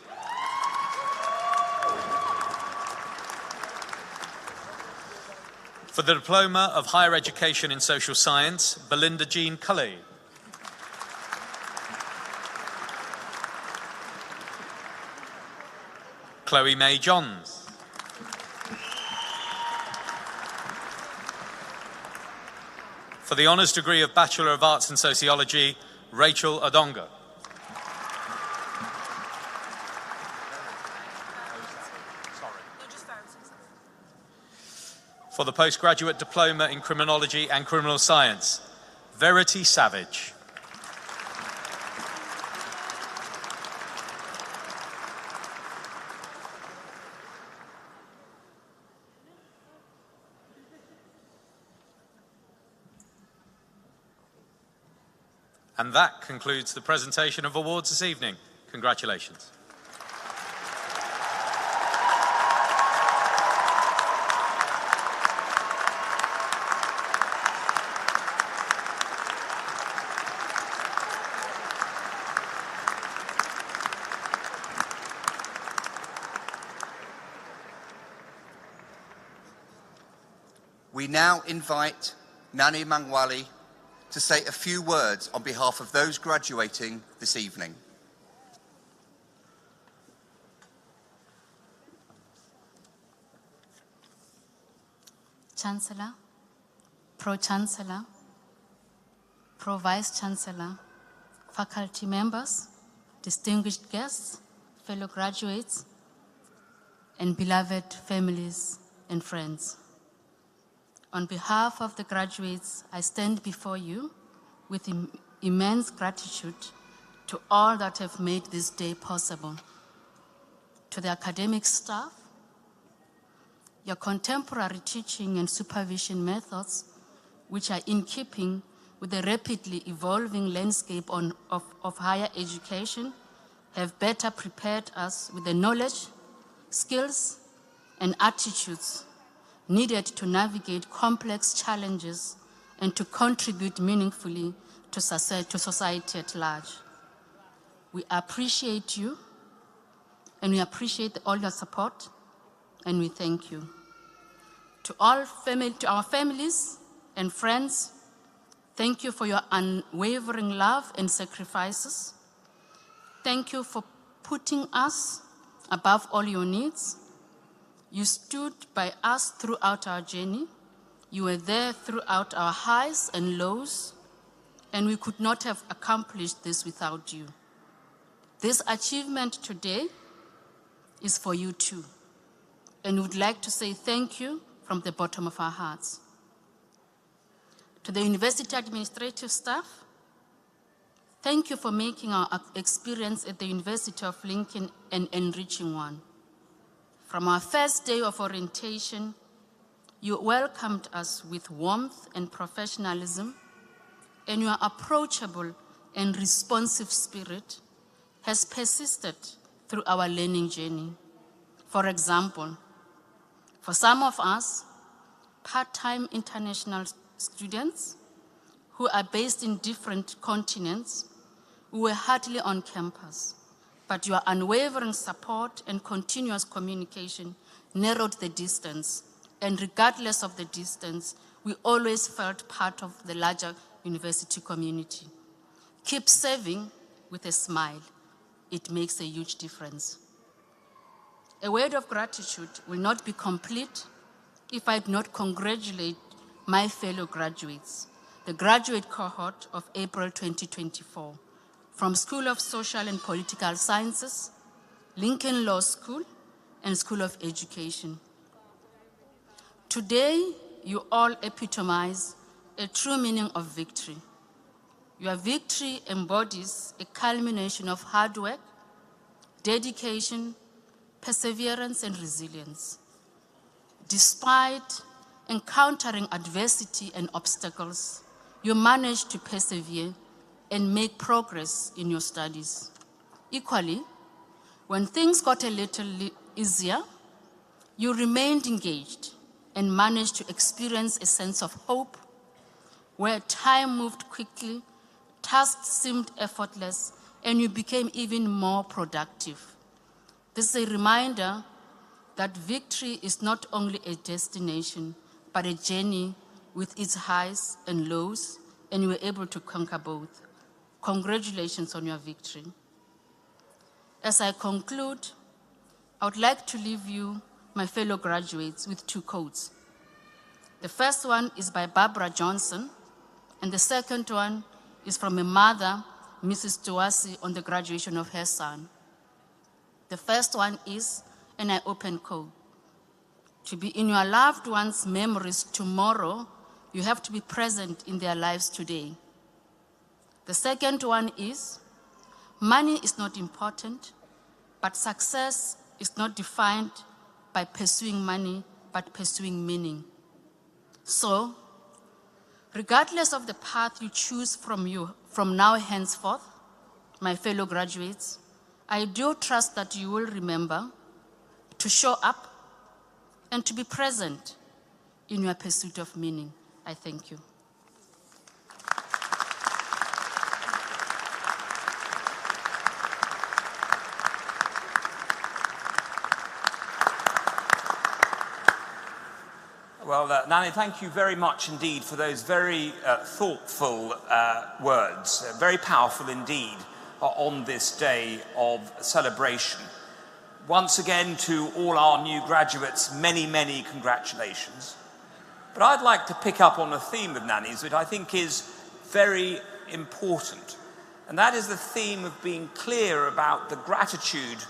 For the Diploma of Higher Education in Social Science, Belinda Jean Culley. Chloe May Johns. For the honours degree of Bachelor of Arts in Sociology, Rachel Adonga. For the postgraduate diploma in Criminology and Criminal Science, Verity Savage. And that concludes the presentation of awards this evening. Congratulations. We now invite Nani Mangwali to say a few words on behalf of those graduating this evening. Chancellor, Pro-Chancellor, Pro-Vice-Chancellor, faculty members, distinguished guests, fellow graduates, and beloved families and friends. On behalf of the graduates, I stand before you with immense gratitude to all that have made this day possible. To the academic staff, your contemporary teaching and supervision methods, which are in keeping with the rapidly evolving landscape of higher education, have better prepared us with the knowledge, skills, and attitudes needed to navigate complex challenges and to contribute meaningfully to society at large. We appreciate you, and we appreciate all your support, and we thank you. To our families and friends, thank you for your unwavering love and sacrifices. Thank you for putting us above all your needs. You stood by us throughout our journey. You were there throughout our highs and lows, and we could not have accomplished this without you. This achievement today is for you too, and we would like to say thank you from the bottom of our hearts. To the university administrative staff, thank you for making our experience at the University of Lincoln an enriching one. From our first day of orientation, you welcomed us with warmth and professionalism, and your approachable and responsive spirit has persisted through our learning journey. For example, for some of us, part-time international students who are based in different continents, we were hardly on campus. But your unwavering support and continuous communication narrowed the distance. And regardless of the distance, we always felt part of the larger university community. Keep serving with a smile. It makes a huge difference. A word of gratitude will not be complete if I do not congratulate my fellow graduates, the graduate cohort of April 2024. From School of Social and Political Sciences, Lincoln Law School, and School of Education. Today, you all epitomize a true meaning of victory. Your victory embodies a culmination of hard work, dedication, perseverance, and resilience. Despite encountering adversity and obstacles, you managed to persevere and make progress in your studies. Equally, when things got a little easier, you remained engaged and managed to experience a sense of hope where time moved quickly, tasks seemed effortless, and you became even more productive. This is a reminder that victory is not only a destination, but a journey with its highs and lows, and you were able to conquer both. Congratulations on your victory. As I conclude, I would like to leave you, my fellow graduates, with two quotes. The first one is by Barbara Johnson, and the second one is from a mother, Mrs. Tuasi, on the graduation of her son. The first one is, and I open quote, "To be in your loved ones' memories tomorrow, you have to be present in their lives today." The second one is, "Money is not important, but success is not defined by pursuing money, but pursuing meaning." So, regardless of the path you choose from now henceforth, my fellow graduates, I do trust that you will remember to show up and to be present in your pursuit of meaning. I thank you. Well, Nani, thank you very much indeed for those very thoughtful words, very powerful indeed on this day of celebration. Once again, to all our new graduates, many, many congratulations. But I'd like to pick up on a theme of Nani's that I think is very important, and that is the theme of being clear about the gratitude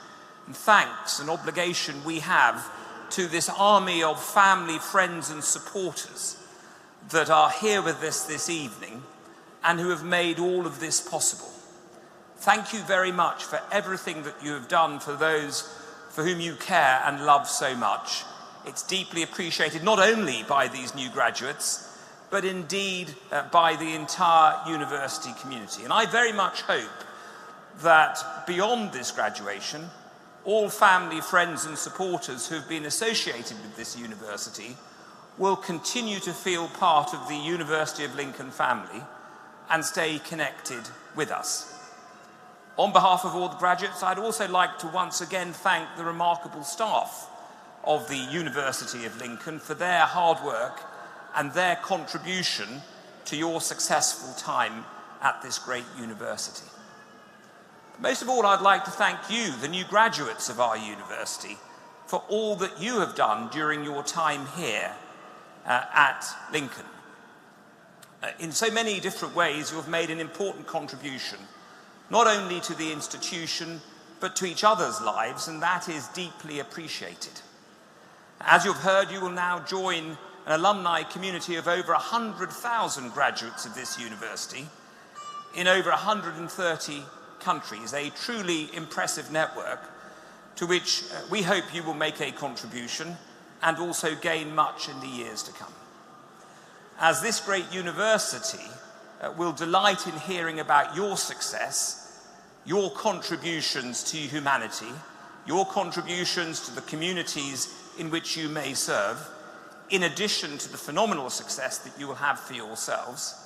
and thanks and obligation we have to this army of family, friends and supporters that are here with us this evening and who have made all of this possible. Thank you very much for everything that you have done for those for whom you care and love so much. It's deeply appreciated not only by these new graduates, but indeed by the entire university community. And I very much hope that beyond this graduation, all family, friends and supporters who have been associated with this university will continue to feel part of the University of Lincoln family and stay connected with us. On behalf of all the graduates, I'd also like to once again thank the remarkable staff of the University of Lincoln for their hard work and their contribution to your successful time at this great university. Most of all, I'd like to thank you, the new graduates of our university, for all that you have done during your time here at Lincoln. In so many different ways, you have made an important contribution, not only to the institution, but to each other's lives, and that is deeply appreciated. As you've heard, you will now join an alumni community of over 100,000 graduates of this university in over 130 countries, a truly impressive network to which we hope you will make a contribution and also gain much in the years to come. As this great university will delight in hearing about your success, your contributions to humanity, your contributions to the communities in which you may serve, in addition to the phenomenal success that you will have for yourselves,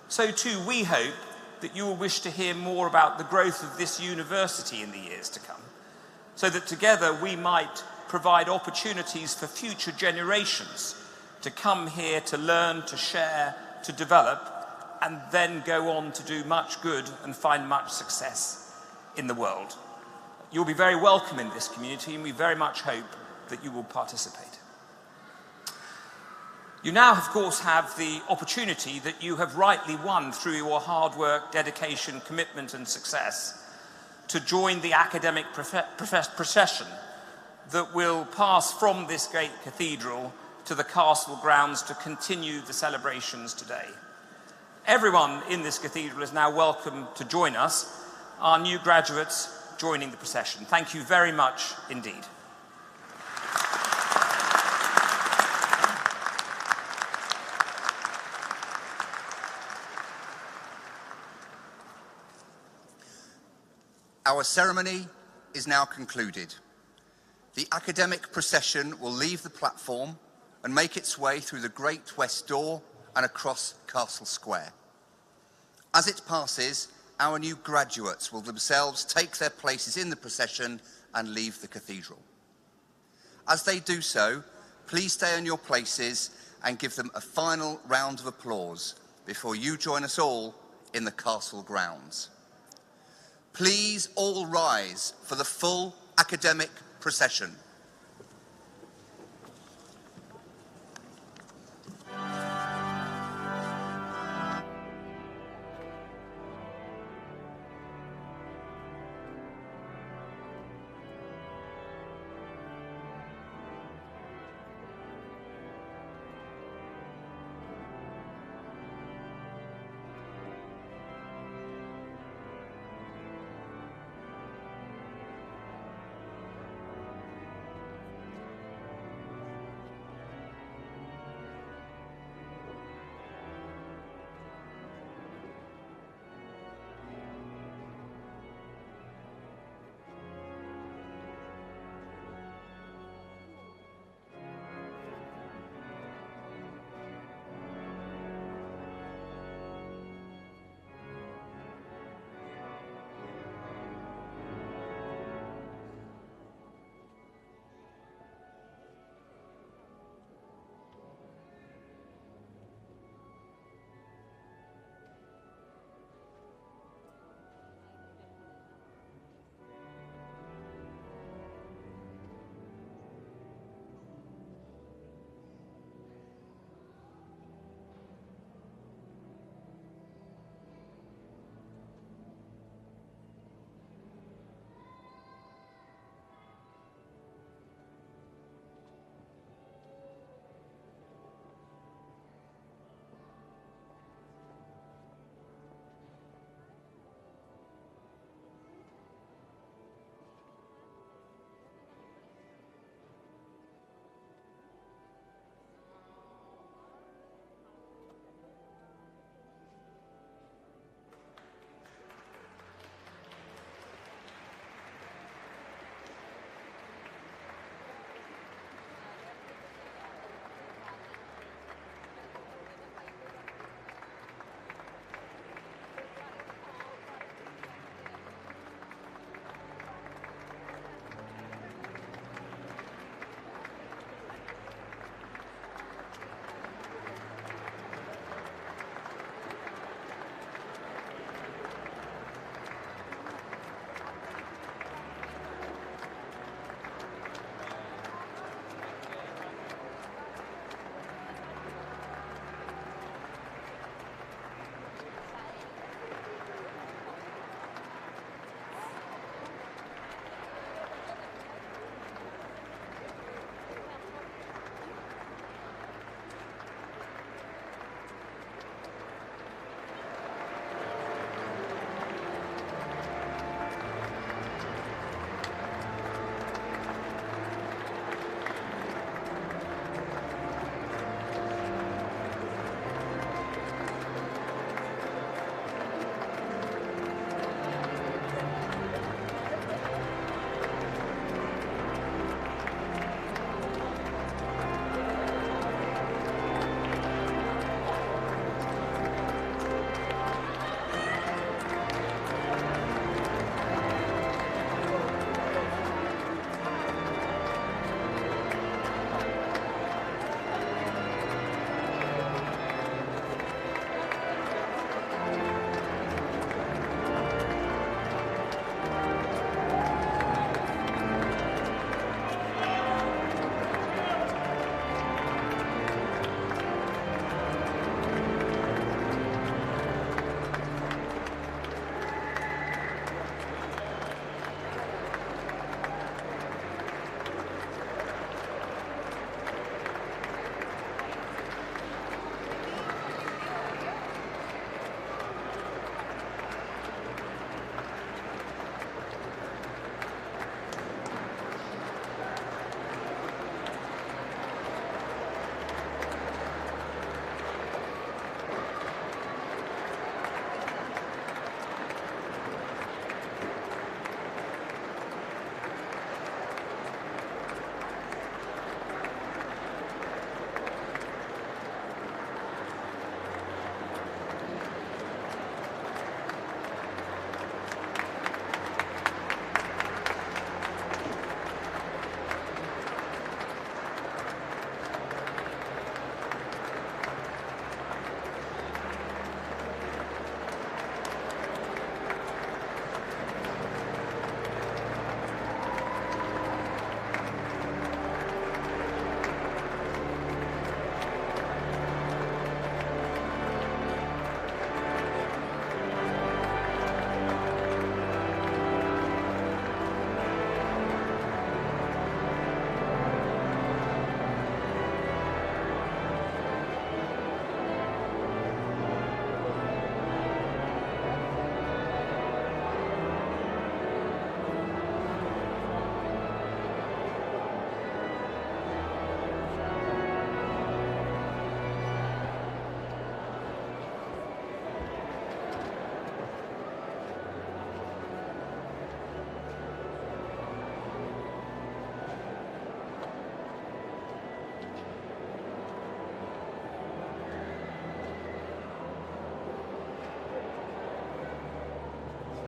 so too we hope that you will wish to hear more about the growth of this university in the years to come, so that together we might provide opportunities for future generations to come here to learn, to share, to develop, and then go on to do much good and find much success in the world. You'll be very welcome in this community, and we very much hope that you will participate. You now, of course, have the opportunity that you have rightly won through your hard work, dedication, commitment and success to join the academic procession that will pass from this great cathedral to the castle grounds to continue the celebrations today. Everyone in this cathedral is now welcome to join us, our new graduates joining the procession. Thank you very much indeed. Our ceremony is now concluded. The academic procession will leave the platform and make its way through the Great West Door and across Castle Square. As it passes, our new graduates will themselves take their places in the procession and leave the cathedral. As they do so, please stay on your places and give them a final round of applause before you join us all in the castle grounds. Please all rise for the full academic procession.